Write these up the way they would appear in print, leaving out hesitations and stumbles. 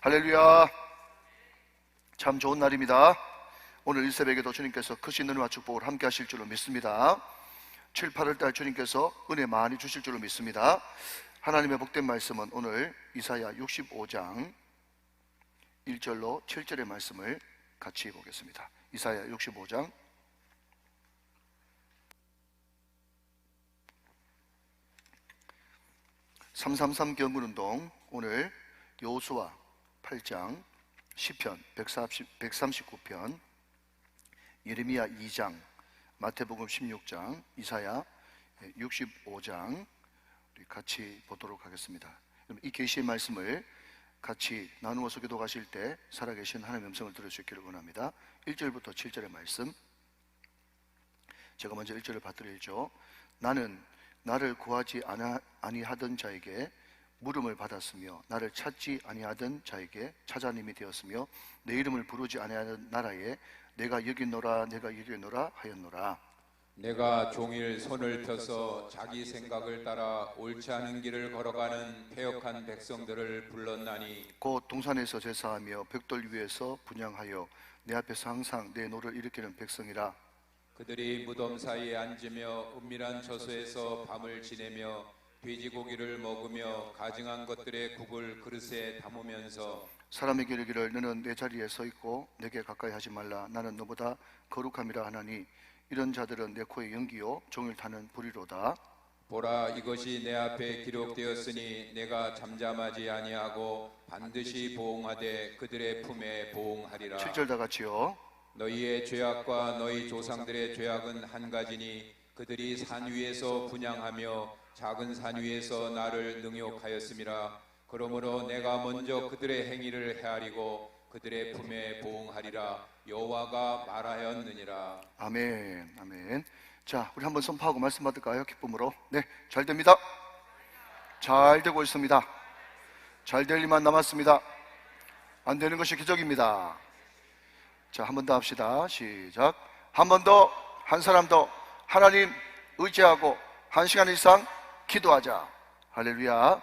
할렐루야. 참 좋은 날입니다. 오늘 이 새벽에도 주님께서 크신 은혜와 축복을 함께 하실 줄로 믿습니다. 7, 8월달 주님께서 은혜 많이 주실 줄로 믿습니다. 하나님의 복된 말씀은 오늘 이사야 65장 1절로 7절의 말씀을 같이 보겠습니다. 이사야 65장 333 경건운동, 오늘 여호수아 8장, 시편 139편, 예레미야 2장, 마태복음 16장, 이사야 65장 우리 같이 보도록 하겠습니다. 이 계시의 말씀을 같이 나누어서 기도하실 때 살아계신 하나님의 음성을 들을 수 있기를 원합니다. 1절부터 7절의 말씀, 제가 먼저 1절을 받들어야죠. 나는 나를 구하지 아니하던 자에게 물음을 받았으며 나를 찾지 아니하던 자에게 찾아님이 되었으며 내 이름을 부르지 아니하던 나라에 내가 여기노라 내가 이르노라 하였노라. 내가 종일 손을 펴서 자기 생각을 따라 옳지 않은 길을 걸어가는 패역한 백성들을 불렀나니 곧 동산에서 제사하며 벽돌 위에서 분향하여 내 앞에서 항상 내 노를 일으키는 백성이라. 그들이 무덤 사이에 앉으며 은밀한 저소에서 밤을 지내며 돼지고기를 먹으며 가증한 것들의 국을 그릇에 담으면서 사람에게 이르기를 너는 내 자리에 서 있고 내게 가까이 하지 말라 나는 너보다 거룩함이라 하나니 이런 자들은 내 코에 연기요 종일 타는 불이로다. 보라, 이것이 내 앞에 기록되었으니 내가 잠잠하지 아니하고 반드시 보응하되 그들의 품에 보응하리라. 7절 다 같이요. 너희의 죄악과 너희 조상들의 죄악은 한 가지니 그들이 산 위에서 분향하며 작은 산 위에서 나를 능욕하였음이라. 그러므로 내가 먼저 그들의 행위를 헤아리고 그들의 품에 보응하리라. 여호와가 말하였느니라. 아멘, 아멘. 자, 우리 한번 선포하고 말씀 받을까요? 기쁨으로. 네, 잘 됩니다. 잘 되고 있습니다. 잘 될 일만 남았습니다. 안 되는 것이 기적입니다. 자, 한 번 더 합시다. 시작. 한 번 더, 한 사람 더 하나님 의지하고 1시간 이상 기도하자. 할렐루야.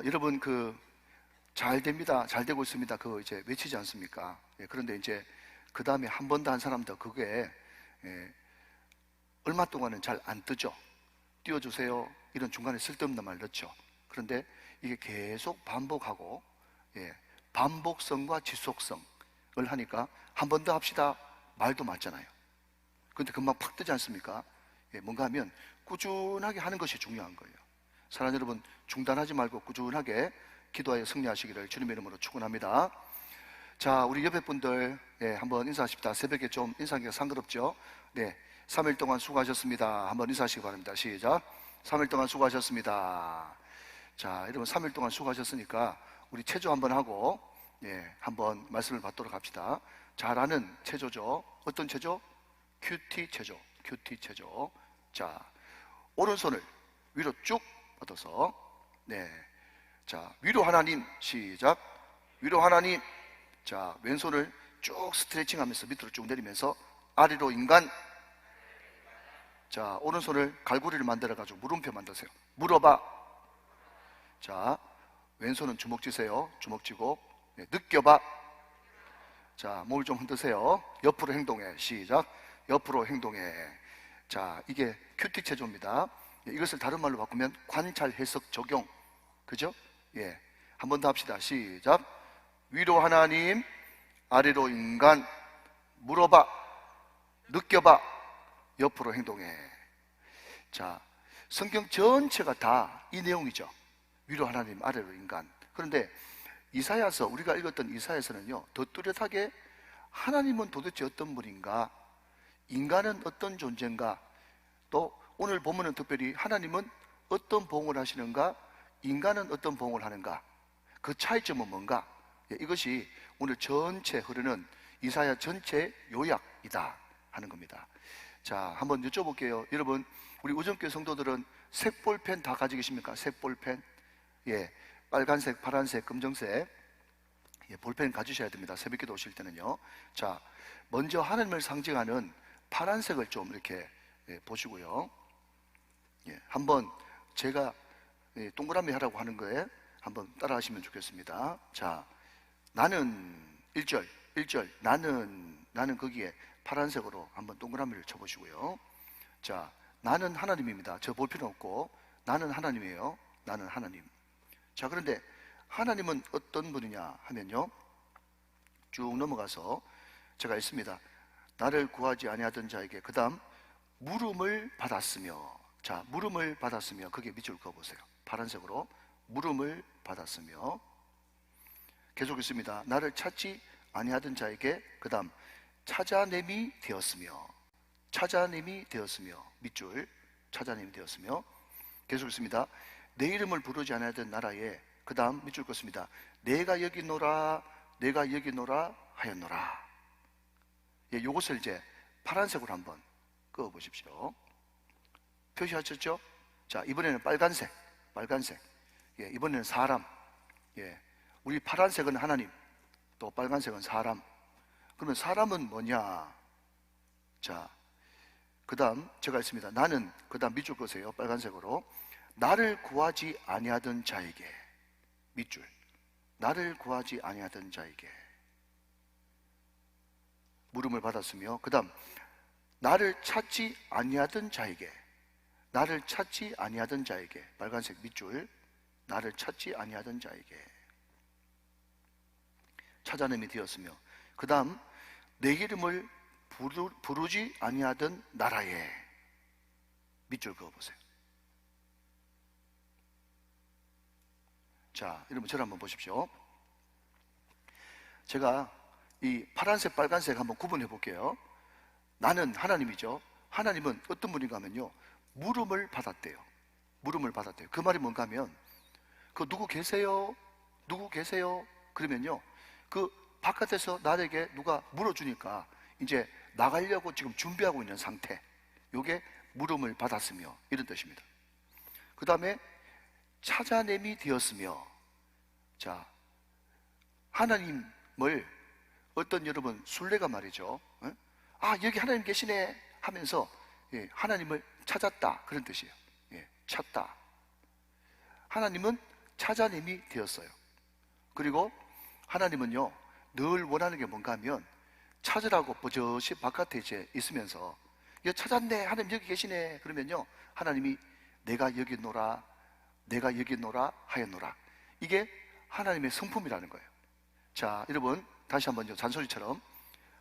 여러분 잘 됩니다, 잘 되고 있습니다, 그거 이제 외치지 않습니까? 그런데 이제 그 다음에 한 번 더 한 사람 더 그게 얼마 동안은 잘 안 뜨죠. 띄워주세요 이런 중간에 쓸데없는 말 넣죠. 그런데 이게 계속 반복하고 반복성과 지속성을 하니까 한 번 더 합시다 말도 맞잖아요. 그런데 금방 팍 뜨지 않습니까? 뭔가 하면 꾸준하게 하는 것이 중요한 거예요. 사랑하는 여러분, 중단하지 말고 꾸준하게 기도하여 승리하시기를 주님의 이름으로 축원합니다. 자, 우리 옆에 분들 한번 인사하십시다. 새벽에 좀 인사하기가 상그럽죠? 네, 3일 동안 수고하셨습니다. 한번 인사하시기 바랍니다. 시작. 3일 동안 수고하셨습니다. 자, 여러분 3일 동안 수고하셨으니까 우리 체조 한번 하고 한번 말씀을 받도록 합시다. 잘 아는 체조죠. 어떤 체조? 큐티 체조. 큐티 체조. 자, 오른손을 위로 쭉 뻗어서 자, 위로 하나님. 시작. 위로 하나님. 자, 왼손을 쭉 스트레칭 하면서 밑으로 쭉 내리면서 아래로 인간. 자, 오른손을 갈고리를 만들어 가지고 물음표 만드세요. 물어봐. 자, 왼손은 주먹 쥐세요. 주먹 쥐고 느껴봐. 자, 몸을 좀 흔드세요. 옆으로 행동해. 시작. 옆으로 행동해. 자, 이게 큐티 체조입니다. 이것을 다른 말로 바꾸면 관찰, 해석, 적용. 그죠? 한 번 더 합시다. 시작. 위로 하나님, 아래로 인간, 물어봐, 느껴봐, 옆으로 행동해. 자, 성경 전체가 다 이 내용이죠. 위로 하나님, 아래로 인간. 그런데 이사야서, 우리가 읽었던 이사야서는요, 더 뚜렷하게 하나님은 도대체 어떤 분인가, 인간은 어떤 존재인가, 또 오늘 보면은 특별히 하나님은 어떤 보응을 하시는가, 인간은 어떤 보응을 하는가, 그 차이점은 뭔가, 이것이 오늘 전체 흐르는 이사야 전체 요약이다 하는 겁니다. 자, 한번 여쭤볼게요. 여러분, 우리 우정교회 성도들은 색볼펜 다 가지고 계십니까? 색볼펜. 빨간색, 파란색, 검정색 볼펜 가지셔야 됩니다. 새벽기도 오실 때는요. 자, 먼저 하나님을 상징하는 파란색을 좀 이렇게 보시고요. 한번 제가 동그라미 하라고 하는 거에 한번 따라 하시면 좋겠습니다. 자, 나는 1절 나는 거기에 파란색으로 한번 동그라미를 쳐보시고요. 자, 나는 하나님입니다. 저 볼 필요 없고 나는 하나님이에요. 나는 하나님. 자, 그런데 하나님은 어떤 분이냐 하면요, 쭉 넘어가서 제가 있습니다. 나를 구하지 아니하던 자에게, 그 다음 물음을 받았으며. 자, 물음을 받았으며, 거기에 밑줄 그어보세요. 파란색으로 물음을 받았으며. 계속 있습니다. 나를 찾지 아니하던 자에게, 그 다음 찾아냄이 되었으며. 찾아냄이 되었으며, 밑줄 찾아냄이 되었으며. 계속 있습니다. 내 이름을 부르지 아니하던 나라에, 그 다음 밑줄 긋습니다. 내가 여기 있노라, 내가 여기 있노라 하였노라. 예, 요것을 이제 파란색으로 한번 그어 보십시오. 표시하셨죠? 자, 이번에는 빨간색. 예, 이번에는 사람. 예, 우리 파란색은 하나님, 또 빨간색은 사람. 그러면 사람은 뭐냐? 자, 그 다음 제가 있습니다. 나는, 그 다음 밑줄 그으세요. 빨간색으로. 나를 구하지 아니하던 자에게, 밑줄. 나를 구하지 아니하던 자에게 물음을 받았으며, 그 다음 나를 찾지 아니하던 자에게, 나를 찾지 아니하던 자에게, 빨간색 밑줄. 나를 찾지 아니하던 자에게 찾아냄이 되었으며, 그 다음 내 이름을 부르지 아니하던 나라에, 밑줄 그어보세요. 자, 여러분 저를 한번 보십시오. 제가 이 파란색 빨간색 한번 구분해 볼게요. 나는 하나님이죠. 하나님은 어떤 분인가 하면요, 물음을 받았대요. 물음을 받았대요. 그 말이 뭔가 하면, 그 누구 계세요? 누구 계세요? 그러면요, 그 바깥에서 나에게 누가 물어주니까 이제 나가려고 지금 준비하고 있는 상태. 요게 물음을 받았으며, 이런 뜻입니다. 그 다음에 찾아냄이 되었으며. 자, 하나님을 어떤 여러분 순례가 말이죠, 아, 여기 하나님 계시네 하면서, 예, 하나님을 찾았다, 그런 뜻이에요. 예, 찾다. 하나님은 찾아냄이 되었어요. 그리고 하나님은요, 늘 원하는 게 뭔가 하면, 찾으라고 버젓이 바깥에 이제 있으면서, 야, 찾았네, 하나님 여기 계시네, 그러면요, 하나님이 내가 여기 있노라, 내가 여기 있노라 하였노라. 이게 하나님의 성품이라는 거예요. 자, 여러분 다시 한번 잔소리처럼,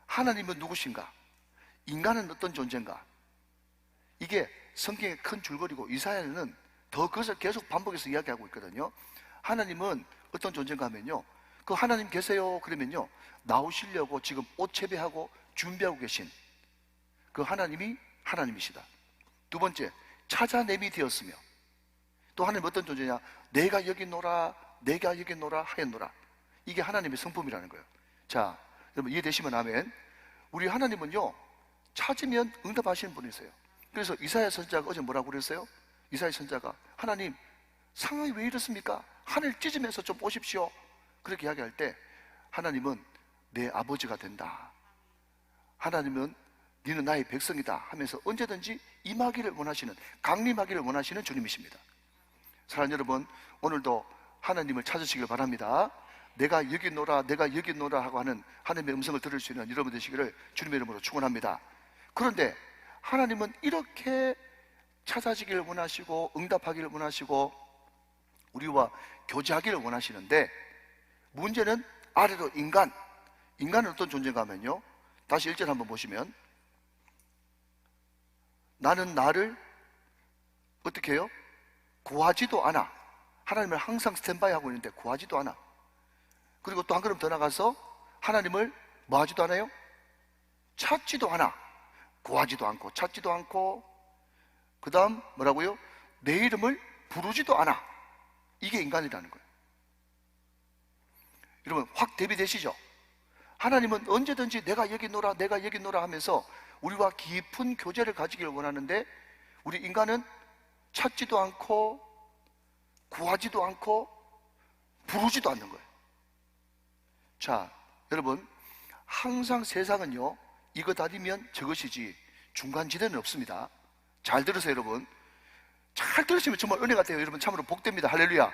하나님은 누구신가? 인간은 어떤 존재인가? 이게 성경의 큰 줄거리고, 이사야는 더 그것을 계속 반복해서 이야기하고 있거든요. 하나님은 어떤 존재인가 하면요, 그 하나님 계세요 그러면요, 나오시려고 지금 옷 채배하고 준비하고 계신 그 하나님이 하나님이시다. 두 번째, 찾아냄이 되었으며. 또 하나님 어떤 존재냐? 내가 여기 있노라, 내가 여기 있노라 하였노라. 이게 하나님의 성품이라는 거예요. 자, 여러분 이해되시면 아멘. 우리 하나님은요, 찾으면 응답하시는 분이세요. 그래서 이사야 선지자가 어제 뭐라고 그랬어요? 이사야 선지자가, 하나님 상황이 왜 이렇습니까? 하늘 찢으면서 좀 보십시오. 그렇게 이야기할 때, 하나님은 내 아버지가 된다, 하나님은 너는 나의 백성이다 하면서 언제든지 임하기를 원하시는, 강림하기를 원하시는 주님이십니다. 사랑하는 여러분, 오늘도 하나님을 찾으시길 바랍니다. 내가 여기 있노라, 내가 여기 있노라 하고 하는 하나님의 음성을 들을 수 있는 여러분 되시기를 주님의 이름으로 축원합니다. 그런데 하나님은 이렇게 찾아지기를 원하시고 응답하기를 원하시고 우리와 교제하기를 원하시는데, 문제는 아래로 인간은 어떤 존재인가 하면요, 다시 1절 한번 보시면, 나는 나를 어떻게 해요? 구하지도 않아. 하나님을 항상 스탠바이 하고 있는데 구하지도 않아. 그리고 또 한 걸음 더 나가서 하나님을 뭐 하지도 않아요? 찾지도 않아. 구하지도 않고 찾지도 않고, 그 다음 뭐라고요? 내 이름을 부르지도 않아. 이게 인간이라는 거예요. 여러분 확 대비되시죠? 하나님은 언제든지 내가 여기 있노라, 내가 여기 있노라 하면서 우리와 깊은 교제를 가지기를 원하는데, 우리 인간은 찾지도 않고 구하지도 않고 부르지도 않는 거예요. 자, 여러분 항상 세상은요, 이것 아니면 저것이지 중간지대는 없습니다. 잘 들으세요. 여러분 잘 들으시면 정말 은혜 같아요. 여러분 참으로 복됩니다. 할렐루야.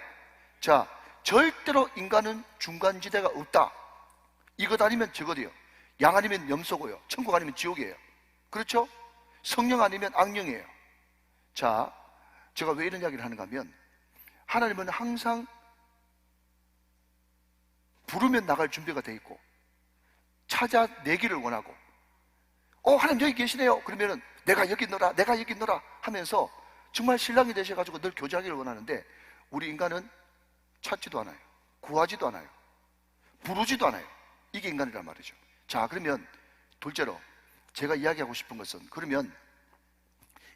자, 절대로 인간은 중간지대가 없다. 이것 아니면 저것이요. 양 아니면 염소고요. 천국 아니면 지옥이에요. 그렇죠? 성령 아니면 악령이에요. 자, 제가 왜 이런 이야기를 하는가 하면, 하나님은 항상 부르면 나갈 준비가 돼 있고, 찾아내기를 원하고, 하나님 여기 계시네요. 그러면은 내가 여기 있노라, 내가 여기 있노라 하면서 정말 신랑이 되셔가지고 늘 교제하기를 원하는데, 우리 인간은 찾지도 않아요. 구하지도 않아요. 부르지도 않아요. 이게 인간이란 말이죠. 자, 그러면 둘째로 제가 이야기하고 싶은 것은, 그러면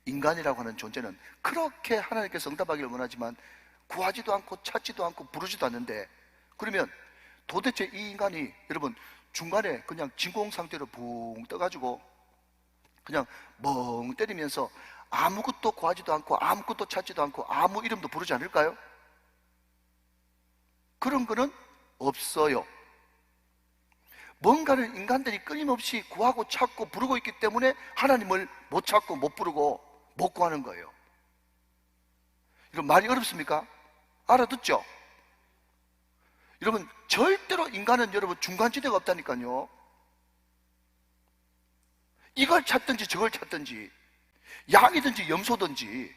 인간이라고 하는 존재는 그렇게 하나님께서 응답하기를 원하지만 구하지도 않고 찾지도 않고 부르지도 않는데, 그러면 도대체 이 인간이, 여러분, 중간에 그냥 진공 상태로 붕 떠가지고 그냥 멍 때리면서 아무것도 구하지도 않고 아무것도 찾지도 않고 아무 이름도 부르지 않을까요? 그런 거는 없어요. 뭔가를 인간들이 끊임없이 구하고 찾고 부르고 있기 때문에 하나님을 못 찾고 못 부르고 못 구하는 거예요. 이런 말이 어렵습니까? 알아듣죠? 여러분, 절대로 인간은 여러분 중간지대가 없다니까요. 이걸 찾든지 저걸 찾든지, 양이든지 염소든지,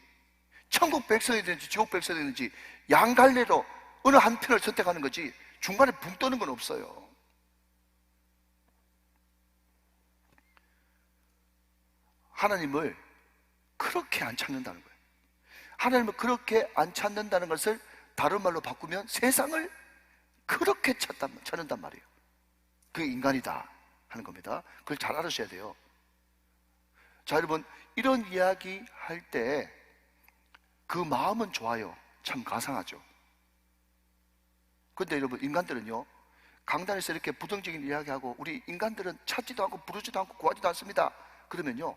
천국 백성이든지 지옥 백성이든지 양갈래로 어느 한편을 선택하는 거지 중간에 붕 떠는 건 없어요. 하나님을 그렇게 안 찾는다는 거예요. 하나님을 그렇게 안 찾는다는 것을 다른 말로 바꾸면 세상을 그렇게 찾는단 말이에요. 그게 인간이다 하는 겁니다. 그걸 잘 알으셔야 돼요. 자, 여러분, 이런 이야기 할 때 그 마음은 좋아요. 참 가상하죠. 근데 여러분, 인간들은요, 강단에서 이렇게 부정적인 이야기하고, 우리 인간들은 찾지도 않고 부르지도 않고 구하지도 않습니다. 그러면요,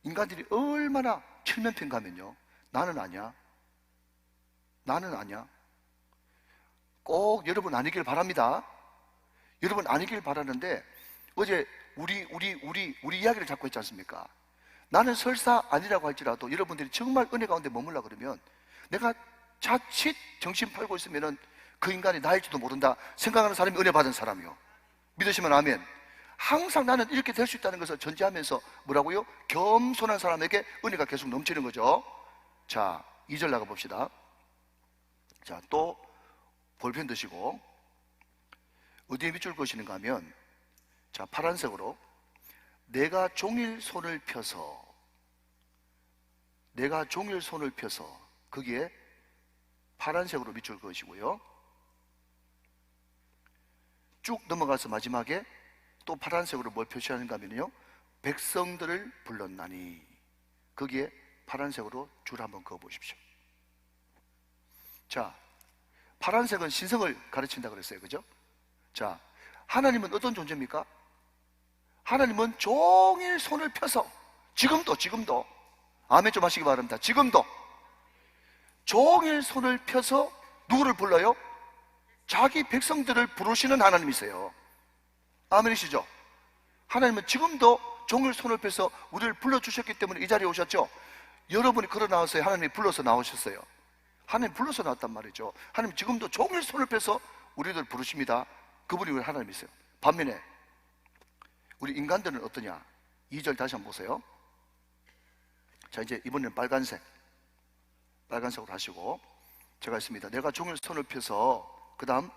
인간들이 얼마나 칠면평가 하면요, 나는 아니야, 나는 아니야. 꼭 여러분 아니길 바랍니다. 여러분 아니길 바라는데, 어제 우리 이야기를 자꾸 했지 않습니까? 나는 설사 아니라고 할지라도 여러분들이 정말 은혜 가운데 머물라 그러면, 내가 자칫 정신 팔고 있으면은 그 인간이 나일지도 모른다 생각하는 사람이 은혜 받은 사람이요. 믿으시면 아멘. 항상 나는 이렇게 될 수 있다는 것을 전제하면서 뭐라고요? 겸손한 사람에게 은혜가 계속 넘치는 거죠. 자, 2절 나가 봅시다. 자, 또 볼펜 드시고, 어디에 밑줄 그으시는가 하면, 자, 파란색으로 내가 종일 손을 펴서, 내가 종일 손을 펴서, 거기에 파란색으로 밑줄 그으시고요. 쭉 넘어가서 마지막에 또 파란색으로 뭘 표시하는가 하면요, 백성들을 불렀나니, 거기에 파란색으로 줄 한번 그어 보십시오. 자, 파란색은 신성을 가르친다 그랬어요. 그죠? 자, 하나님은 어떤 존재입니까? 하나님은 종일 손을 펴서, 지금도 아멘 좀 하시기 바랍니다. 지금도 종일 손을 펴서 누구를 불러요? 자기 백성들을 부르시는 하나님이세요. 아멘이시죠? 하나님은 지금도 종일 손을 펴서 우리를 불러주셨기 때문에 이 자리에 오셨죠? 여러분이 걸어 나왔어요? 하나님이 불러서 나오셨어요? 하나님 불러서 나왔단 말이죠. 하나님 지금도 종일 손을 펴서 우리들 부르십니다. 그분이 우리 하나님이세요. 반면에 우리 인간들은 어떠냐? 2절 다시 한번 보세요. 자, 이제 이번에는 빨간색으로 하시고, 제가 했습니다. 내가 종일 손을 펴서, 그 다음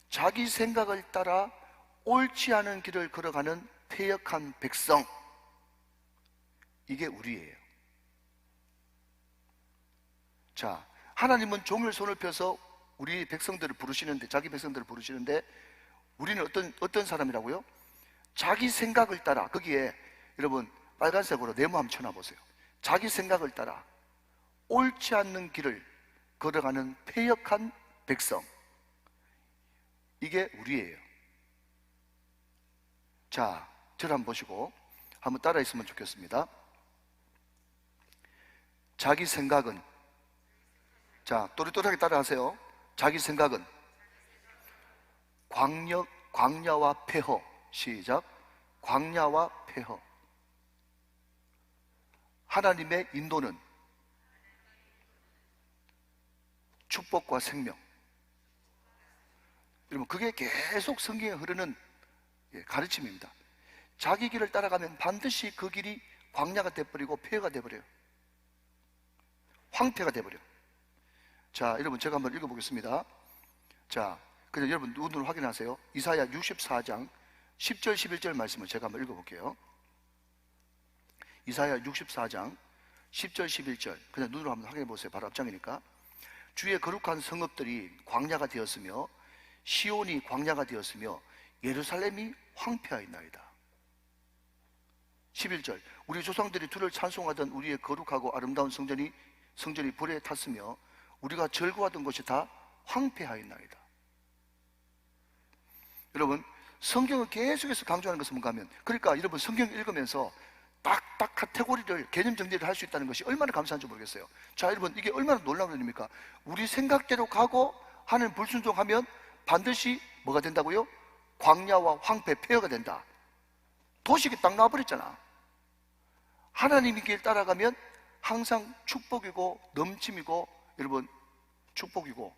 자기 생각을 따라 옳지 않은 길을 걸어가는 패역한 백성, 이게 우리예요. 자, 하나님은 종일 손을 펴서 우리 백성들을 부르시는데, 자기 백성들을 부르시는데, 우리는 어떤 사람이라고요? 자기 생각을 따라, 거기에 여러분 빨간색으로 네모 한번 쳐놔보세요. 자기 생각을 따라 옳지 않는 길을 걸어가는 패역한 백성, 이게 우리예요. 자, 저를 한번 보시고 한번 따라 있으면 좋겠습니다. 자기 생각은, 자, 또렷하게 따라하세요. 자기 생각은 광야와 폐허. 시작. 광야와 폐허. 하나님의 인도는 축복과 생명. 여러분, 그게 계속 성경에 흐르는 가르침입니다. 자기 길을 따라가면 반드시 그 길이 광야가 돼버리고 폐허가 돼버려요. 황폐가 돼버려요. 자, 여러분, 제가 한번 읽어보겠습니다. 자, 그냥 여러분 눈으로 확인하세요. 이사야 64장 10절 11절 말씀을 제가 한번 읽어볼게요. 이사야 64장 10절 11절 그냥 눈으로 한번 확인해 보세요. 바로 앞장이니까. 주의 거룩한 성읍들이 광야가 되었으며 시온이 광야가 되었으며 예루살렘이 황폐하였나이다. 11절 우리 조상들이 주를 찬송하던 우리의 거룩하고 아름다운 성전이 불에 탔으며 우리가 절구하던 곳이 다 황폐하였나이다. 여러분, 성경을 계속해서 강조하는 것은 뭔가 하면, 그러니까 여러분 성경 읽으면서 딱딱 카테고리를 개념 정리를 할 수 있다는 것이 얼마나 감사한지 모르겠어요. 자, 여러분, 이게 얼마나 놀라운 일입니까? 우리 생각대로 가고 하는 불순종하면 반드시 뭐가 된다고요? 광야와 황폐, 폐허가 된다. 도식이 딱 나와버렸잖아. 하나님의 길 따라가면 항상 축복이고 넘침이고, 여러분, 축복이고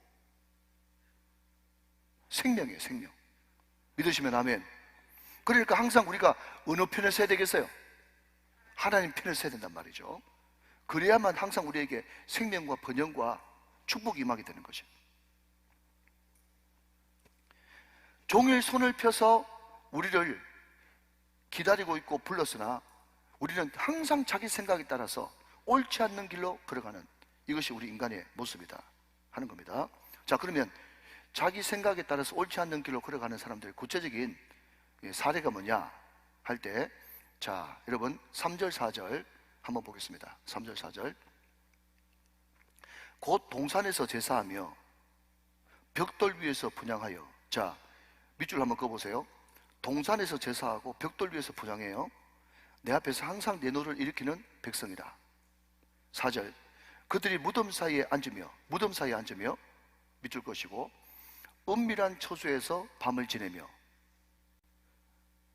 생명이에요. 생명. 믿으시면 아멘. 그러니까 항상 우리가 어느 편을 서야 되겠어요? 하나님 편을 서야 된단 말이죠. 그래야만 항상 우리에게 생명과 번영과 축복이 임하게 되는 것이에요. 종일 손을 펴서 우리를 기다리고 있고 불렀으나 우리는 항상 자기 생각에 따라서 옳지 않는 길로 걸어가는, 이것이 우리 인간의 모습이다 하는 겁니다. 자, 그러면 자기 생각에 따라서 옳지 않는 길로 걸어가는 사람들의 구체적인 사례가 뭐냐 할 때, 자, 여러분 3절 4절 한번 보겠습니다. 3절 4절 곧 동산에서 제사하며 벽돌 위에서 분향하여. 자, 밑줄 한번 그어보세요. 동산에서 제사하고 벽돌 위에서 분향해요. 내 앞에서 항상 내 노를 일으키는 백성이다. 4절 그들이 무덤 사이에 앉으며 밑줄 것이고 은밀한 처소에서 밤을 지내며.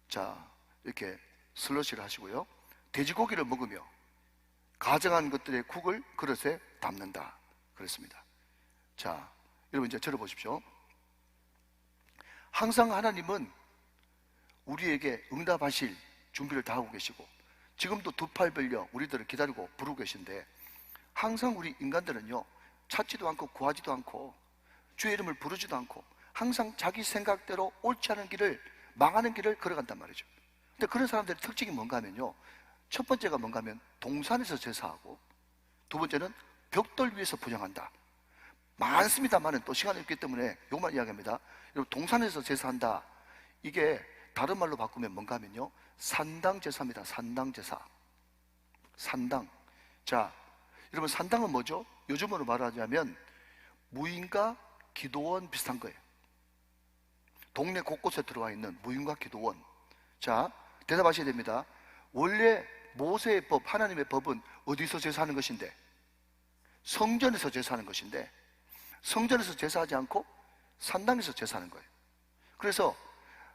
자, 이렇게 슬러시를 하시고요. 돼지고기를 먹으며 가정한 것들의 국을 그릇에 담는다 그랬습니다. 자, 여러분 이제 들어보십시오. 항상 하나님은 우리에게 응답하실 준비를 다 하고 계시고 지금도 두 팔 벌려 우리들을 기다리고 부르고 계신데, 항상 우리 인간들은요 찾지도 않고 구하지도 않고 주의 이름을 부르지도 않고 항상 자기 생각대로 옳지 않은 길을, 망하는 길을 걸어간단 말이죠. 근데 그런 사람들의 특징이 뭔가 하면요, 첫 번째가 뭔가 하면 동산에서 제사하고, 두 번째는 벽돌 위에서 분향한다. 많습니다만은 또 시간이 없기 때문에 요만 이야기합니다. 여러분, 동산에서 제사한다, 이게 다른 말로 바꾸면 뭔가 하면요 산당 제사입니다. 산당 제사. 산당. 자, 여러분 산당은 뭐죠? 요즘으로 말하자면 무인가 기도원 비슷한 거예요. 동네 곳곳에 들어와 있는 무인가 기도원. 자, 대답하셔야 됩니다. 원래 모세의 법, 하나님의 법은 어디서 제사하는 것인데? 성전에서 제사하는 것인데, 성전에서 제사하지 않고 산당에서 제사하는 거예요. 그래서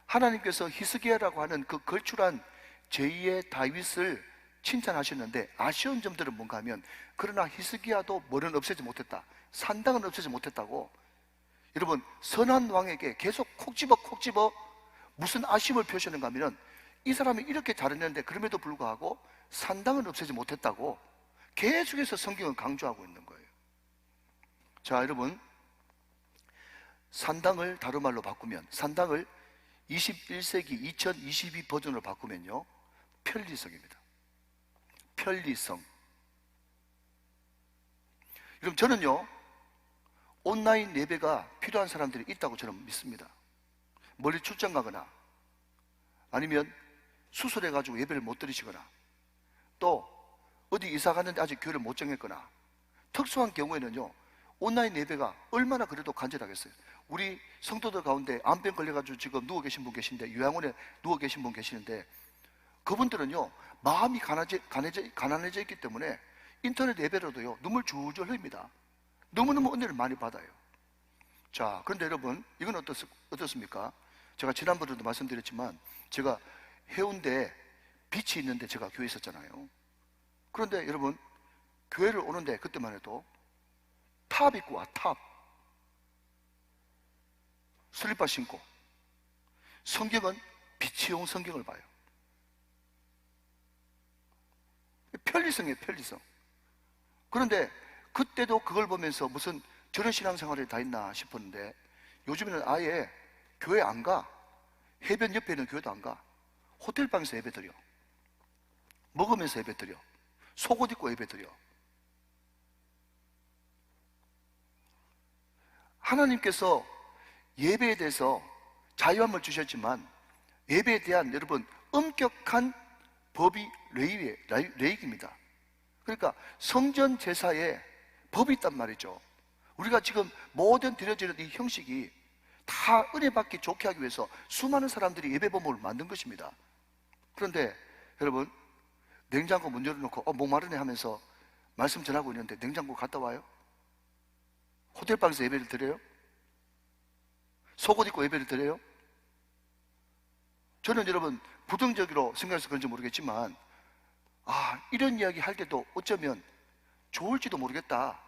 하나님께서 히스기야라고 하는 그 걸출한 제2의 다윗을 칭찬하셨는데, 아쉬운 점들은 뭔가 하면, 그러나 히스기야도 뭐는 없애지 못했다, 산당은 없애지 못했다고. 여러분, 선한 왕에게 계속 콕 집어 무슨 아쉬움을 표시하는가 하면, 이 사람이 이렇게 잘했는데 그럼에도 불구하고 산당은 없애지 못했다고 계속해서 성경은 강조하고 있는 거예요. 자, 여러분, 산당을 다른 말로 바꾸면, 산당을 21세기 2022 버전으로 바꾸면요 편리성입니다. 편리성. 여러분, 저는요 온라인 예배가 필요한 사람들이 있다고 저는 믿습니다. 멀리 출장 가거나 아니면 수술해가지고 예배를 못 드리시거나 또 어디 이사 갔는데 아직 교회를 못 정했거나 특수한 경우에는요 온라인 예배가 얼마나 그래도 간절하겠어요. 우리 성도들 가운데 암병 걸려가지고 지금 누워 계신 분 계신데, 요양원에 누워 계신 분 계시는데, 그분들은요 마음이 가난해져 있기 때문에 인터넷 예배로도요 눈물 줄줄 흘립니다. 너무너무 은혜를 많이 받아요. 자, 그런데 여러분, 이건 어떻습니까? 제가 지난번에도 말씀드렸지만 제가 해운대에 빛이 있는데 제가 교회에 있었잖아요. 그런데 여러분, 교회를 오는데 그때만 해도 탑 입고 와, 탑. 슬리퍼 신고. 성경은 빛이용 성경을 봐요. 편리성이에요, 편리성. 그런데 그때도 그걸 보면서 무슨 저런 신앙생활이 다 있나 싶었는데 요즘에는 아예 교회 안 가. 해변 옆에 있는 교회도 안 가. 호텔방에서 예배 드려. 먹으면서 예배 드려. 속옷 입고 예배 드려. 하나님께서 예배에 대해서 자유함을 주셨지만 예배에 대한 여러분 엄격한 법이 레이기입니다. 그러니까 성전 제사에 법이 있단 말이죠. 우리가 지금 모든 드려지는 이 형식이 다 은혜 받기 좋게 하기 위해서 수많은 사람들이 예배법을 만든 것입니다. 그런데 여러분 냉장고 문 열어놓고 목마르네 하면서 말씀 전하고 있는데 냉장고 갔다 와요? 호텔방에서 예배를 드려요? 속옷 입고 예배를 드려요? 저는 여러분 부정적으로 생각해서 그런지 모르겠지만 이런 이야기 할 때도 어쩌면 좋을지도 모르겠다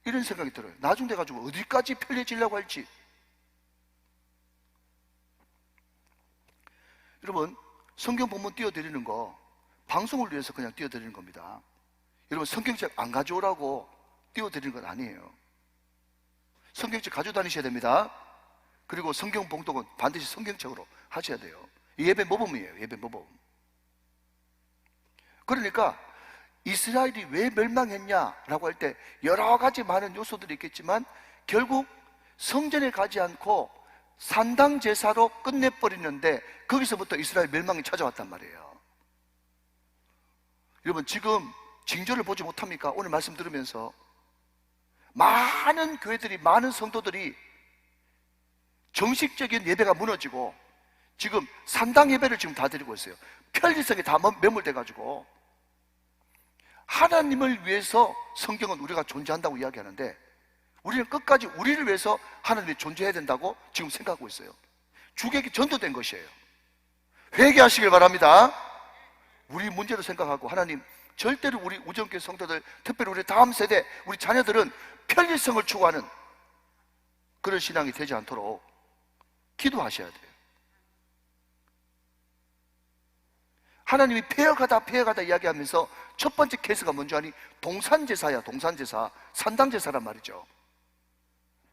이런 생각이 들어요. 나중 돼가지고 어디까지 편리해지려고 할지. 여러분 성경 본문 띄워드리는 거 방송을 위해서 그냥 띄워드리는 겁니다. 여러분 성경책 안 가져오라고 띄워드리는 건 아니에요. 성경책 가지고 다니셔야 됩니다. 그리고 성경 봉독은 반드시 성경책으로 하셔야 돼요. 예배 모범이에요. 예배 모범. 그러니까 이스라엘이 왜 멸망했냐라고 할 때 여러 가지 많은 요소들이 있겠지만 결국 성전에 가지 않고 산당 제사로 끝내버리는데 거기서부터 이스라엘 멸망이 찾아왔단 말이에요. 여러분 지금 징조를 보지 못합니까? 오늘 말씀 들으면서 많은 교회들이, 많은 성도들이 정식적인 예배가 무너지고 지금 산당 예배를 지금 다 드리고 있어요. 편리성이 다 매몰돼가지고. 하나님을 위해서 성경은 우리가 존재한다고 이야기하는데 우리는 끝까지 우리를 위해서 하나님이 존재해야 된다고 지금 생각하고 있어요. 주객이 전도된 것이에요. 회개하시길 바랍니다. 우리 문제로 생각하고 하나님 절대로 우리 우정교회 성도들, 특별히 우리 다음 세대, 우리 자녀들은 편리성을 추구하는 그런 신앙이 되지 않도록 기도하셔야 돼요. 하나님이 폐허가다 이야기하면서 첫 번째 케이스가 뭔지 아니? 동산제사야. 동산제사, 산당제사란 말이죠.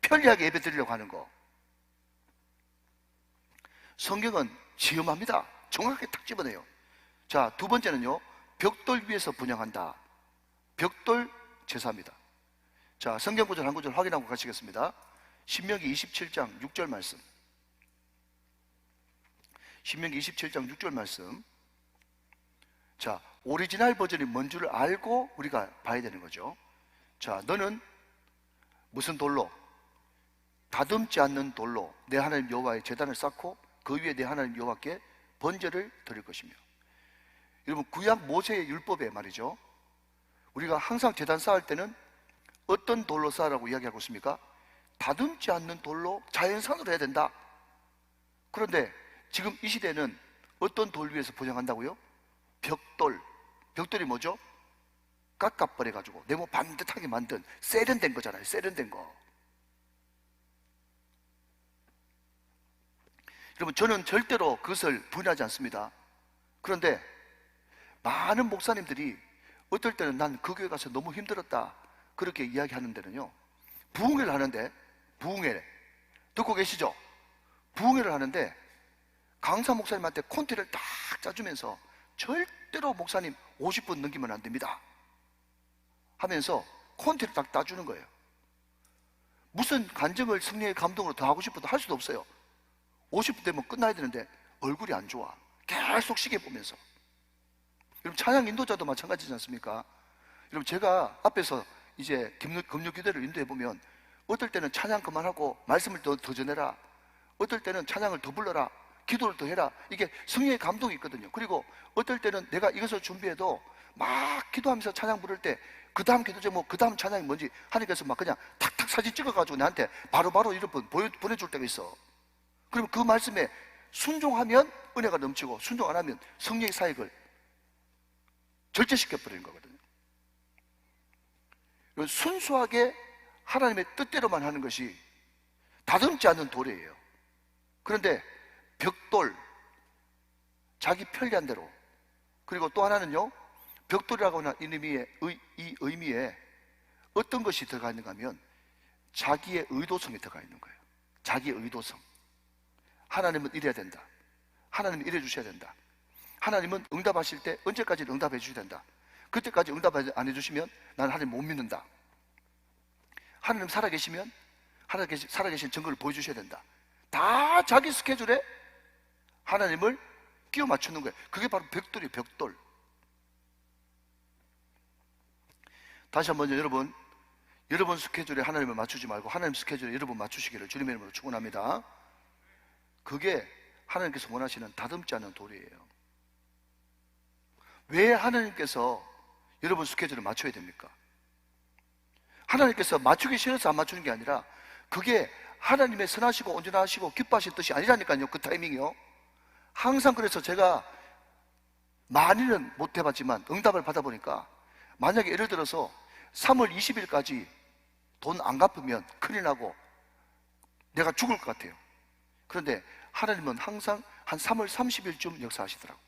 편리하게 예배 드리려고 하는 거. 성경은 지음합니다. 정확하게 딱 집어내요. 자, 두 번째는요, 벽돌 위에서 분향한다. 벽돌 제사입니다. 자, 성경 구절 한 구절 확인하고 가시겠습니다. 신명기 27장 6절 말씀. 신명기 27장 6절 말씀. 자, 오리지널 버전이 뭔 줄 알고 우리가 봐야 되는 거죠. 자, 너는 무슨 돌로? 다듬지 않는 돌로 내 하나님 여호와의 제단을 쌓고 그 위에 내 하나님 여호와께 번제를 드릴 것이며. 여러분 구약 모세의 율법에 말이죠, 우리가 항상 제단 쌓을 때는 어떤 돌로 쌓으라고 이야기하고 있습니까? 다듬지 않는 돌로 자연산으로 해야 된다. 그런데 지금 이 시대는 어떤 돌 위에서 분향한다고요? 벽돌. 벽돌이 뭐죠? 깎아버려가지고 네모 반듯하게 만든 세련된 거잖아요. 세련된 거. 여러분 저는 절대로 그것을 부인하지 않습니다. 그런데 많은 목사님들이 어떨 때는 난 그 교회 가서 너무 힘들었다 그렇게 이야기하는 데는요, 부흥회를 하는데, 부흥회 듣고 계시죠? 부흥회를 하는데 강사 목사님한테 콘티를 딱 짜주면서 절대로 목사님 50분 넘기면 안 됩니다 하면서 콘티를 딱 따주는 거예요. 무슨 간증을 성령의 감동으로 더 하고 싶어도 할 수도 없어요. 50분 되면 끝나야 되는데 얼굴이 안 좋아. 계속 시계 보면서. 여러분 찬양 인도자도 마찬가지지 않습니까? 여러분 제가 앞에서 이제 금요 기도를 인도해 보면 어떨 때는 찬양 그만하고 말씀을 더 전해라, 어떨 때는 찬양을 더 불러라, 기도를 더 해라, 이게 성령의 감동이 있거든요. 그리고 어떨 때는 내가 이것을 준비해도 막 기도하면서 찬양 부를 때 그 다음 기도 제목, 그 다음 찬양이 뭔지 하나님께서 막 그냥 탁탁 사진 찍어가지고 나한테 바로바로 이렇게 보내줄 때가 있어. 그러면 그 말씀에 순종하면 은혜가 넘치고 순종 안 하면 성령의 사역을 절제시켜버리는 거거든요. 순수하게 하나님의 뜻대로만 하는 것이 다듬지 않는 돌이에요. 그런데 벽돌, 자기 편리한 대로. 그리고 또 하나는요, 벽돌이라고 하는 이 의미에 어떤 것이 들어가 있는가 하면 자기의 의도성이 들어가 있는 거예요. 자기의 의도성. 하나님은 이래야 된다. 하나님은 이래 주셔야 된다. 하나님은 응답하실 때 언제까지 응답해 주셔야 된다. 그때까지 응답 안 해주시면 나는 하나님 못 믿는다. 하나님 살아계시면 살아계신 증거를 보여주셔야 된다. 다 자기 스케줄에 하나님을 끼워 맞추는 거예요. 그게 바로 벽돌이에요. 벽돌. 다시 한번 여러분 스케줄에 하나님을 맞추지 말고 하나님 스케줄에 여러분 맞추시기를 주님의 이름으로 축원합니다. 그게 하나님께서 원하시는 다듬지 않는 돌이에요. 왜 하나님께서 여러분 스케줄을 맞춰야 됩니까? 하나님께서 맞추기 싫어서 안 맞추는 게 아니라 그게 하나님의 선하시고 온전하시고 기뻐하신 뜻이 아니라니까요. 그 타이밍이요. 항상 그래서 제가 많이는 못 해봤지만 응답을 받아보니까 만약에 예를 들어서 3월 20일까지 돈 안 갚으면 큰일 나고 내가 죽을 것 같아요. 그런데 하나님은 항상 한 3월 30일쯤 역사하시더라고요.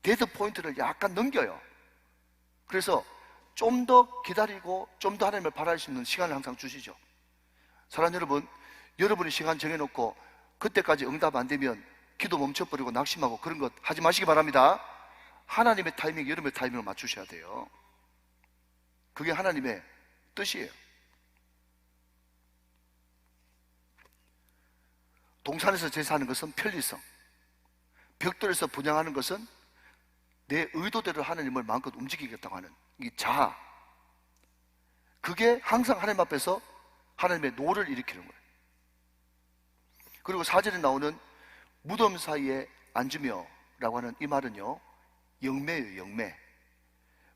데드 포인트를 약간 넘겨요. 그래서 좀 더 기다리고 좀 더 하나님을 바랄 수 있는 시간을 항상 주시죠. 사랑하는 여러분, 여러분이 시간 정해놓고 그때까지 응답 안 되면 기도 멈춰버리고 낙심하고 그런 것 하지 마시기 바랍니다. 하나님의 타이밍, 여러분의 타이밍을 맞추셔야 돼요. 그게 하나님의 뜻이에요. 동산에서 제사하는 것은 편리성, 벽돌에서 분양하는 것은 내 의도대로 하나님을 마음껏 움직이겠다고 하는 이 자아. 그게 항상 하나님 앞에서 하나님의 노를 일으키는 거예요. 그리고 4절에 나오는 무덤 사이에 앉으며 라고 하는 이 말은요, 영매예요. 영매.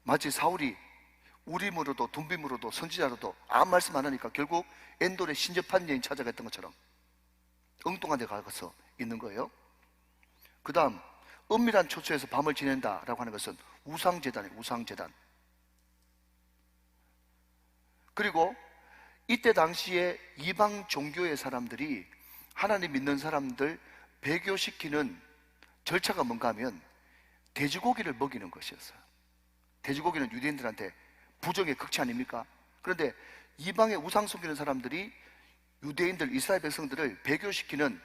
마치 사울이 우림으로도 둠빔으로도 선지자로도 아무 말씀 안 하니까 결국 엔돌의 신접한 여인 찾아갔던 것처럼 엉뚱한 데 가서 있는 거예요. 그 다음 은밀한 초소에서 밤을 지낸다라고 하는 것은 우상제단이에요. 우상제단. 그리고 이때 당시에 이방 종교의 사람들이 하나님 믿는 사람들 배교시키는 절차가 뭔가 하면 돼지고기를 먹이는 것이었어요. 돼지고기는 유대인들한테 부정의 극치 아닙니까? 그런데 이방의 우상 섬기는 사람들이 유대인들, 이스라엘 백성들을 배교시키는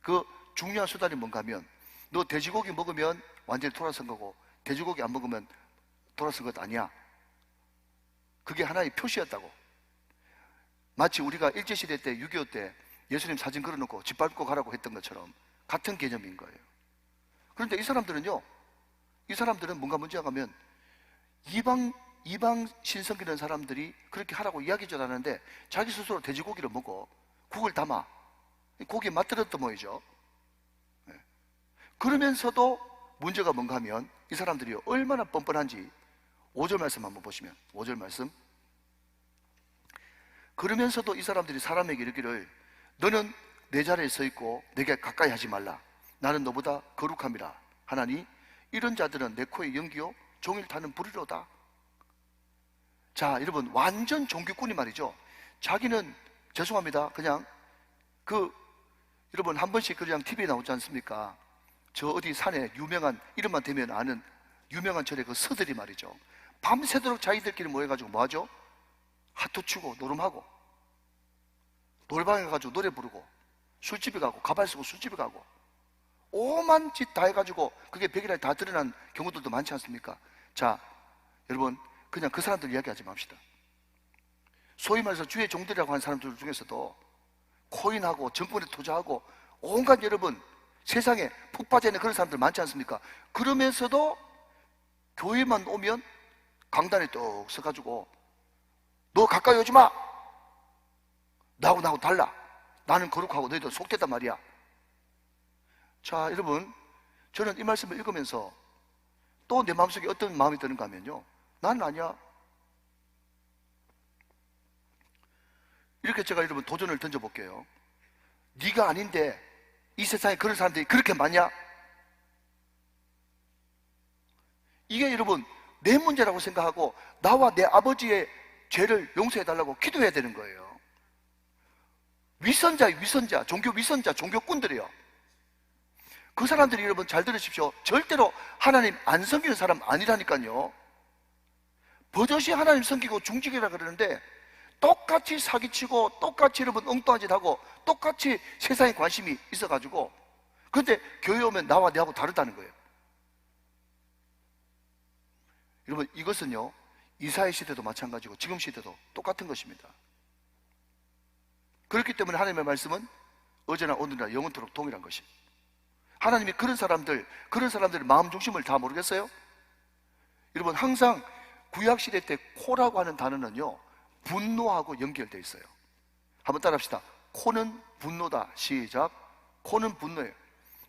그 중요한 수단이 뭔가 하면 너 돼지고기 먹으면 완전히 돌아선 거고 돼지고기 안 먹으면 돌아선 것 아니야. 그게 하나의 표시였다고. 마치 우리가 일제시대 때 6.25 때 예수님 사진 걸어놓고 집 밟고 가라고 했던 것처럼 같은 개념인 거예요. 그런데 이 사람들은 뭔가 문제가 가면 이방 신성기는 사람들이 그렇게 하라고 이야기 줄 아는데 자기 스스로 돼지고기를 먹어 국을 담아 고기에 맛들었던 모이죠. 그러면서도 문제가 뭔가 하면 이 사람들이 얼마나 뻔뻔한지 5절 말씀 한번 보시면 5절 말씀. 그러면서도 이 사람들이 사람에게 이르기를 너는 내 자리에 서 있고 내게 가까이 하지 말라. 나는 너보다 거룩함이라 하나니 이런 자들은 내 코에 연기요 종일 타는 불이로다. 자, 여러분 완전 종교꾼이 말이죠. 자기는 죄송합니다. 그냥 여러분 한 번씩 그냥 TV에 나오지 않습니까? 저 어디 산에 유명한 이름만 대면 아는 유명한 절의 그 서들이 말이죠. 밤새도록 자기들끼리 모여가지고 뭐하죠? 하토 치고 노름하고 노래방에 가가지고 노래 부르고 술집에 가고 가발 쓰고 술집에 가고 오만 짓 다 해가지고 그게 백일날 다 드러난 경우들도 많지 않습니까? 자, 여러분 그냥 그 사람들 이야기하지 맙시다. 소위 말해서 주의 종들이라고 하는 사람들 중에서도 코인하고 정권에 투자하고 온갖 여러분 세상에 푹 빠져있는 그런 사람들 많지 않습니까? 그러면서도 교회만 오면 강단에 떡 서가지고 너 가까이 오지 마! 나하고 달라. 나는 거룩하고 너희들 속되단 말이야. 자, 여러분 저는 이 말씀을 읽으면서 또 내 마음속에 어떤 마음이 드는가 하면요, 나는 아니야. 이렇게 제가 여러분 도전을 던져볼게요. 네가 아닌데 이 세상에 그런 사람들이 그렇게 많냐? 이게 여러분 내 문제라고 생각하고 나와 내 아버지의 죄를 용서해달라고 기도해야 되는 거예요. 위선자, 종교 위선자, 종교꾼들이에요. 그 사람들이 여러분 잘 들으십시오. 절대로 하나님 안 섬기는 사람 아니라니까요. 버젓이 하나님 섬기고 중직이라 그러는데 똑같이 사기치고 똑같이 여러분 엉뚱한 짓 하고 똑같이 세상에 관심이 있어가지고, 그런데 교회 오면 나와 내하고 다르다는 거예요. 여러분 이것은요, 이사야 시대도 마찬가지고 지금 시대도 똑같은 것입니다. 그렇기 때문에 하나님의 말씀은 어제나 오늘이나 영원토록 동일한 것입니다. 하나님이 그런 사람들의 마음 중심을 다 모르겠어요? 여러분 항상 구약시대 때 코라고 하는 단어는요, 분노하고 연결되어 있어요. 한번 따라합시다. 코는 분노다. 시작. 코는 분노예요.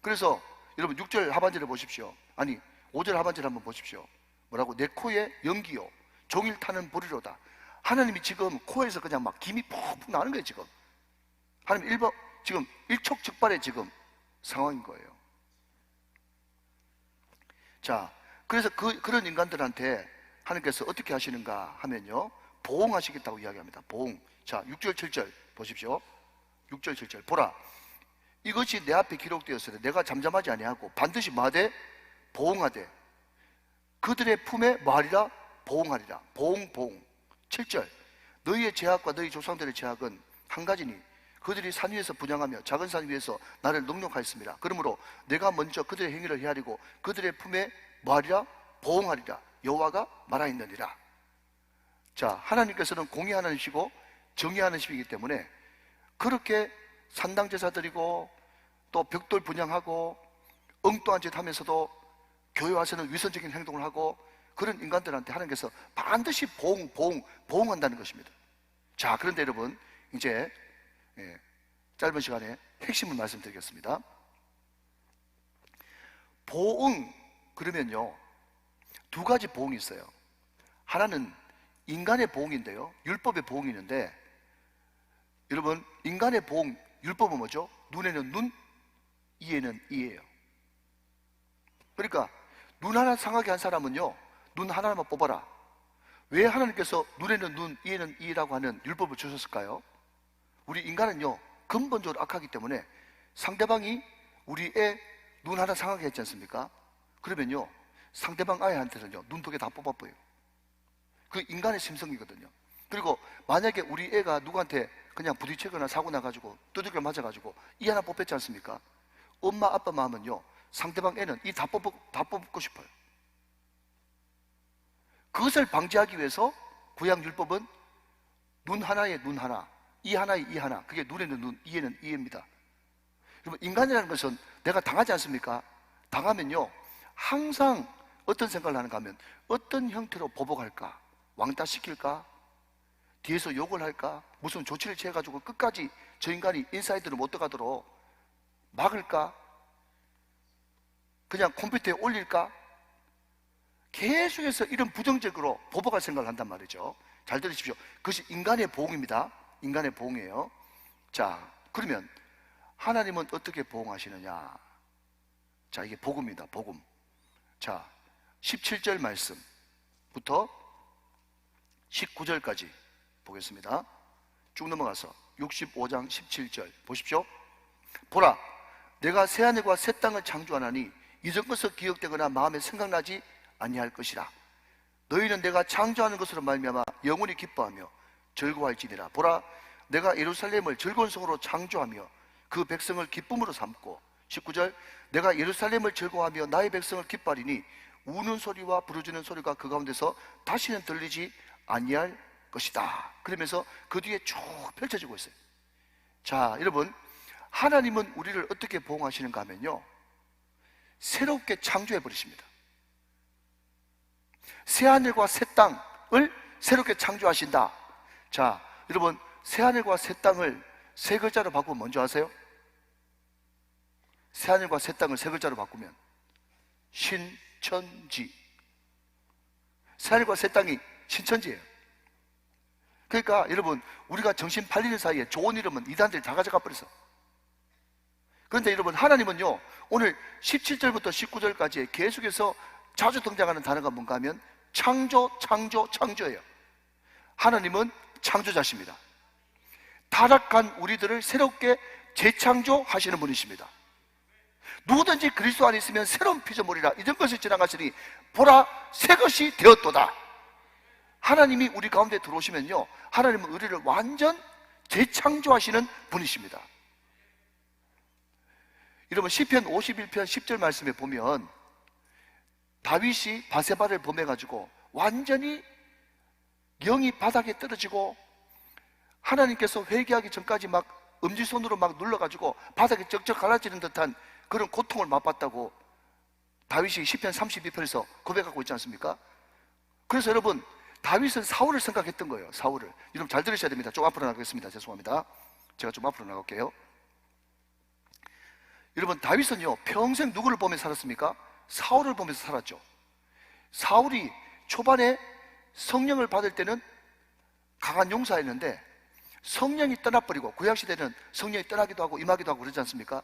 그래서 여러분 6절 하반절에 보십시오. 아니 5절 하반절에 한번 보십시오. 뭐라고? 내 코에 연기요 종일 타는 불이로다. 하나님이 지금 코에서 그냥 막 김이 푹푹 나는 거예요. 지금 하나님 지금 일촉즉발의 지금 상황인 거예요. 자, 그래서 그런 인간들한테 하나님께서 어떻게 하시는가 하면요, 보응하시겠다고 이야기합니다. 보응. 자, 6절 7절 보십시오. 6절 7절 보라, 이것이 내 앞에 기록되었으되 내가 잠잠하지 아니하고 반드시 뭐하되? 보응하되 그들의 품에 뭐하리라? 보응하리라. 보응. 7절 너희의 죄악과 너희 조상들의 죄악은 한 가지니 그들이 산 위에서 분향하며 작은 산 위에서 나를 능욕하였습니다. 그러므로 내가 먼저 그들의 행위를 헤아리고 그들의 품에 뭐하리라? 보응하리라. 여호와가 말하였느니라. 자, 하나님께서는 공의하시고 정의하시기 때문에 그렇게 산당제사 드리고 또 벽돌 분향하고 엉뚱한 짓 하면서도 교회 와서는 위선적인 행동을 하고 그런 인간들한테 하나님께서 반드시 보응한다는 것입니다. 자, 그런데 여러분 이제 짧은 시간에 핵심을 말씀드리겠습니다. 보응 그러면요, 두 가지 보응이 있어요. 하나는 인간의 보응인데요, 율법의 보응이 있는데, 여러분 인간의 보응, 율법은 뭐죠? 눈에는 눈, 이에는 이예요. 그러니까 눈 하나 상하게 한 사람은요, 눈 하나만 뽑아라. 왜 하나님께서 눈에는 눈, 이에는 이라고 하는 율법을 주셨을까요? 우리 인간은요 근본적으로 악하기 때문에 상대방이 우리 애 눈 하나 상하게 했지 않습니까? 그러면요 상대방 아이한테는요 눈 두 개 다 뽑아버려요. 그 인간의 심성이거든요. 그리고 만약에 우리 애가 누구한테 그냥 부딪히거나 사고 나가지고 두들겨 맞아가지고 이 하나 뽑혔지 않습니까? 엄마 아빠 마음은요 상대방 애는 이 다 뽑고 싶어요. 그것을 방지하기 위해서 구약 율법은 눈 하나에 눈 하나, 이 하나에 이 하나, 그게 눈에는 눈, 이에는 이입니다. 여러분 인간이라는 것은 내가 당하지 않습니까? 당하면요 항상 어떤 생각을 하는가 하면 어떤 형태로 보복할까? 왕따시킬까? 뒤에서 욕을 할까? 무슨 조치를 취해가지고 끝까지 저 인간이 인사이드를 못 들어가도록 막을까? 그냥 컴퓨터에 올릴까? 계속해서 이런 부정적으로 보복할 생각을 한단 말이죠. 잘 들으십시오. 그것이 인간의 보응입니다. 인간의 보응이에요. 자, 그러면 하나님은 어떻게 보응하시느냐? 자, 이게 복음입니다. 복음. 자, 17절 말씀부터 19절까지 보겠습니다. 쭉 넘어가서 65장 17절 보십시오. 보라, 내가 새하늘과 새 땅을 창조하나니 이전 것을 기억되거나 마음에 생각나지 아니할 것이라. 너희는 내가 창조하는 것으로 말미암아 영원히 기뻐하며 즐거워할지니라. 보라, 내가 예루살렘을 즐거운 성으로 창조하며 그 백성을 기쁨으로 삼고. 19절 내가 예루살렘을 즐거워하며 나의 백성을 기뻐하리니 우는 소리와 부르짖는 소리가 그 가운데서 다시는 들리지 아니할 것이다. 그러면서 그 뒤에 쭉 펼쳐지고 있어요. 자, 여러분 하나님은 우리를 어떻게 보응하시는가 하면요 새롭게 창조해 버리십니다. 새하늘과 새 땅을 새롭게 창조하신다. 자, 여러분 새하늘과 새 땅을 세 글자로 바꾸면 뭔지 아세요? 새하늘과 새 땅을 세 글자로 바꾸면 신천지. 새하늘과 새 땅이 신천지예요. 그러니까 여러분 우리가 정신 팔리는 사이에 좋은 이름은 이단들이 다 가져가 버렸어. 그런데 여러분 하나님은요 오늘 17절부터 19절까지 계속해서 자주 등장하는 단어가 뭔가 하면 창조예요. 하나님은 창조자십니다. 타락한 우리들을 새롭게 재창조하시는 분이십니다. 누구든지 그리스도 안에 있으면 새로운 피조물이라 이전 것을 지나가시니 보라 새 것이 되었도다. 하나님이 우리 가운데 들어오시면요, 하나님은 우리를 완전 재창조하시는 분이십니다. 여러분 시편 51편 10절 말씀에 보면 다윗이 바세바를 범해가지고 완전히 영이 바닥에 떨어지고 하나님께서 회개하기 전까지 막 엄지손으로 막 눌러가지고 바닥에 쩍쩍 갈라지는 듯한 그런 고통을 맛봤다고 다윗이 시편 32편에서 고백하고 있지 않습니까? 그래서 여러분 다윗은 사울을 생각했던 거예요. 사울을. 여러분 잘 들으셔야 됩니다. 좀 앞으로 나가겠습니다. 죄송합니다. 제가 좀 앞으로 나갈게요. 여러분 다윗은요 평생 누구를 보면서 살았습니까? 사울을 보면서 살았죠. 사울이 초반에 성령을 받을 때는 강한 용사였는데 성령이 떠나버리고, 구약시대는 성령이 떠나기도 하고 임하기도 하고 그러지 않습니까?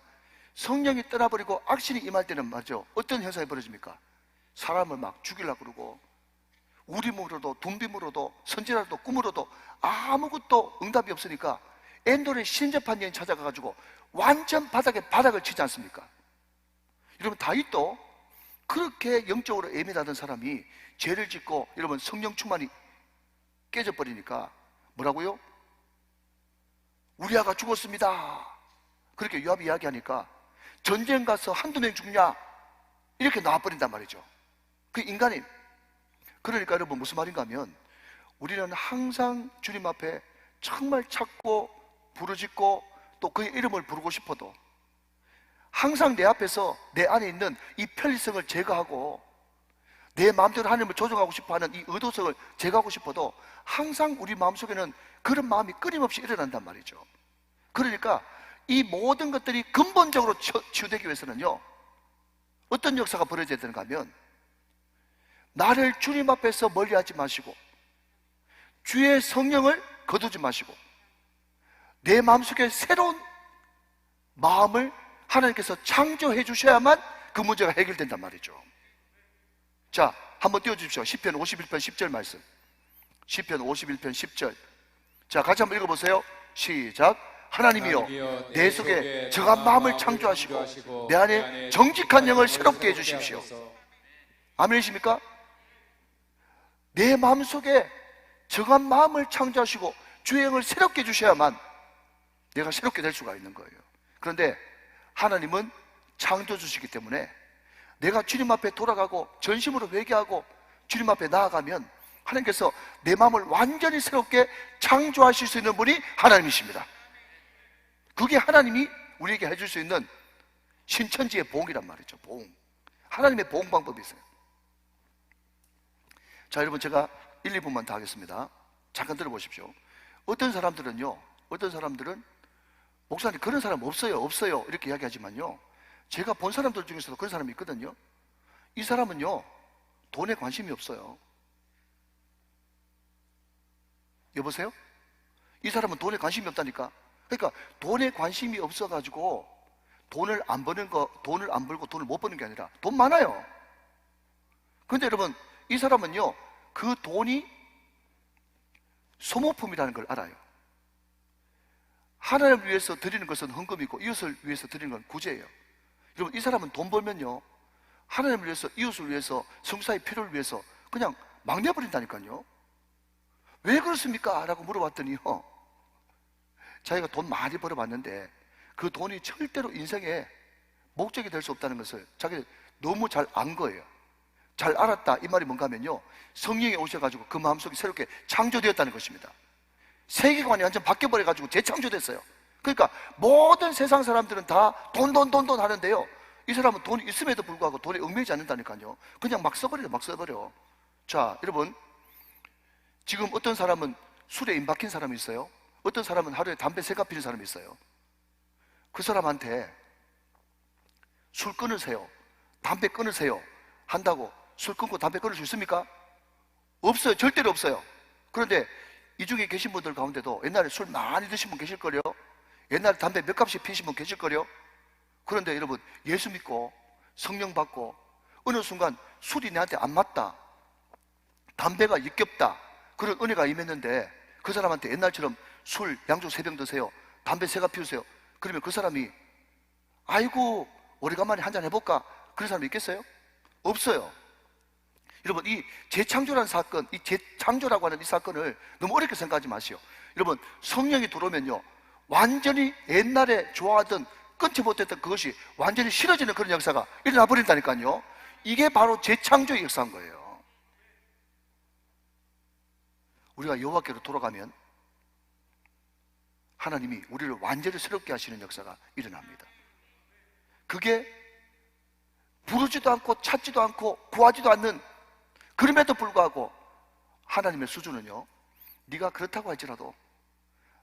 성령이 떠나버리고 악신이 임할 때는 말이죠, 어떤 현상이 벌어집니까? 사람을 막 죽이려고 그러고 우림으로도 둠빔으로도 선지라도 꿈으로도 아무것도 응답이 없으니까 엔돌의 신접한 여인 찾아가가지고 완전 바닥을 치지 않습니까? 여러분 다윗도 그렇게 영적으로 예민하던 사람이 죄를 짓고 여러분 성령 충만이 깨져버리니까 뭐라고요? 우리 아가 죽었습니다. 그렇게 요압이 이야기하니까 전쟁 가서 한두 명 죽냐 이렇게 나와버린단 말이죠. 그 인간이. 그러니까 여러분 무슨 말인가 하면 우리는 항상 주님 앞에 정말 찾고 부르짖고 또 그의 이름을 부르고 싶어도 항상 내 앞에서 내 안에 있는 이 편리성을 제거하고 내 마음대로 하나님을 조종하고 싶어하는 이 의도성을 제거하고 싶어도 항상 우리 마음속에는 그런 마음이 끊임없이 일어난단 말이죠. 그러니까 이 모든 것들이 근본적으로 치유되기 위해서는요 어떤 역사가 벌어져야 되는가 하면 나를 주님 앞에서 멀리하지 마시고 주의 성령을 거두지 마시고 내 마음속에 새로운 마음을 하나님께서 창조해 주셔야만 그 문제가 해결된단 말이죠. 자, 한번 띄워주십시오. 시편 51편 10절 말씀. 시편 51편 10절. 자, 같이 한번 읽어보세요. 시작. 하나님이여 내 속에 정한 마음을 창조하시고 내 안에 정직한 영을 새롭게 해주십시오. 아멘이십니까? 내 마음속에 정한 마음을 창조하시고 주의 영을 새롭게 해주셔야만 내가 새롭게 될 수가 있는 거예요. 그런데 하나님은 창조주시기 때문에 내가 주님 앞에 돌아가고 전심으로 회개하고 주님 앞에 나아가면 하나님께서 내 마음을 완전히 새롭게 창조하실 수 있는 분이 하나님이십니다. 그게 하나님이 우리에게 해줄 수 있는 신천지의 보응이란 말이죠. 보응. 하나님의 보응 방법이 있어요. 자, 여러분 제가 1, 2분만 더 하겠습니다. 잠깐 들어보십시오. 어떤 사람들은 목사님 그런 사람 없어요 이렇게 이야기하지만요, 제가 본 사람들 중에서도 그런 사람이 있거든요. 이 사람은요 돈에 관심이 없어요. 여보세요? 이 사람은 돈에 관심이 없다니까. 그러니까 돈에 관심이 없어가지고 돈을 안 벌고 돈을 못 버는 게 아니라 돈 많아요. 그런데 여러분 이 사람은요 그 돈이 소모품이라는 걸 알아요. 하나님을 위해서 드리는 것은 헌금이고 이웃을 위해서 드리는 건 구제예요. 여러분 이 사람은 돈 벌면요 하나님을 위해서, 이웃을 위해서, 성사의 필요를 위해서 그냥 막 내버린다니까요. 왜 그렇습니까? 라고 물어봤더니요, 자기가 돈 많이 벌어봤는데 그 돈이 절대로 인생에 목적이 될 수 없다는 것을 자기가 너무 잘 안 거예요. 잘 알았다 이 말이 뭔가 하면요, 성령이 오셔가지고 그 마음속이 새롭게 창조되었다는 것입니다. 세계관이 완전 바뀌어버려가지고 재창조됐어요. 그러니까 모든 세상 사람들은 다 돈 하는데요, 이 사람은 돈이 있음에도 불구하고 돈에 얽매이지 않는다니까요. 그냥 막 써버려. 자, 여러분 지금 어떤 사람은 술에 임박힌 사람이 있어요. 어떤 사람은 하루에 담배 3갑 피는 사람이 있어요. 그 사람한테 술 끊으세요, 담배 끊으세요 한다고 술 끊고 담배 끊을 수 있습니까? 없어요. 절대로 없어요. 그런데 이 중에 계신 분들 가운데도 옛날에 술 많이 드신 분 계실 거요. 옛날에 담배 몇 갑씩 피신 분 계실 거요. 그런데 여러분 예수 믿고 성령 받고 어느 순간 술이 내한테 안 맞다, 담배가 역겹다, 그런 은혜가 임했는데 그 사람한테 옛날처럼 술 양주 3병 드세요. 담배 3갑 피우세요. 그러면 그 사람이 아이고 오래간만에 한잔 해볼까? 그런 사람이 있겠어요? 없어요. 여러분, 이 재창조라는 사건, 이 재창조라고 하는 이 사건을 너무 어렵게 생각하지 마시오. 여러분, 성령이 들어오면요, 완전히 옛날에 좋아하던, 끊지 못했던 그것이 완전히 싫어지는 그런 역사가 일어나 버린다니까요. 이게 바로 재창조의 역사인 거예요. 우리가 여호와께로 돌아가면 하나님이 우리를 완전히 새롭게 하시는 역사가 일어납니다. 그게 부르지도 않고 찾지도 않고 구하지도 않는, 그럼에도 불구하고 하나님의 수준은요, 네가 그렇다고 할지라도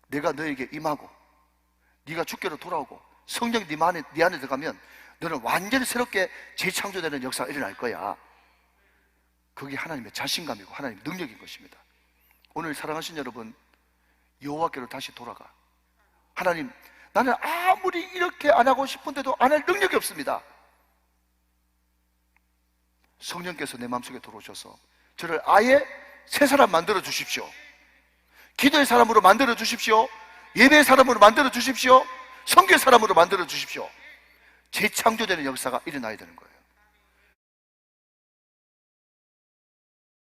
내가 너에게 임하고 네가 주께로 돌아오고 성령이 네 안에 들어가면 너는 완전히 새롭게 재창조되는 역사가 일어날 거야. 그게 하나님의 자신감이고 하나님의 능력인 것입니다. 오늘 사랑하신 여러분, 여호와께로 다시 돌아가. 하나님, 나는 아무리 이렇게 안 하고 싶은데도 안 할 능력이 없습니다. 성령께서 내 마음속에 들어오셔서 저를 아예 새 사람 만들어 주십시오. 기도의 사람으로 만들어 주십시오. 예배의 사람으로 만들어 주십시오. 선교의 사람으로 만들어 주십시오. 재창조되는 역사가 일어나야 되는 거예요.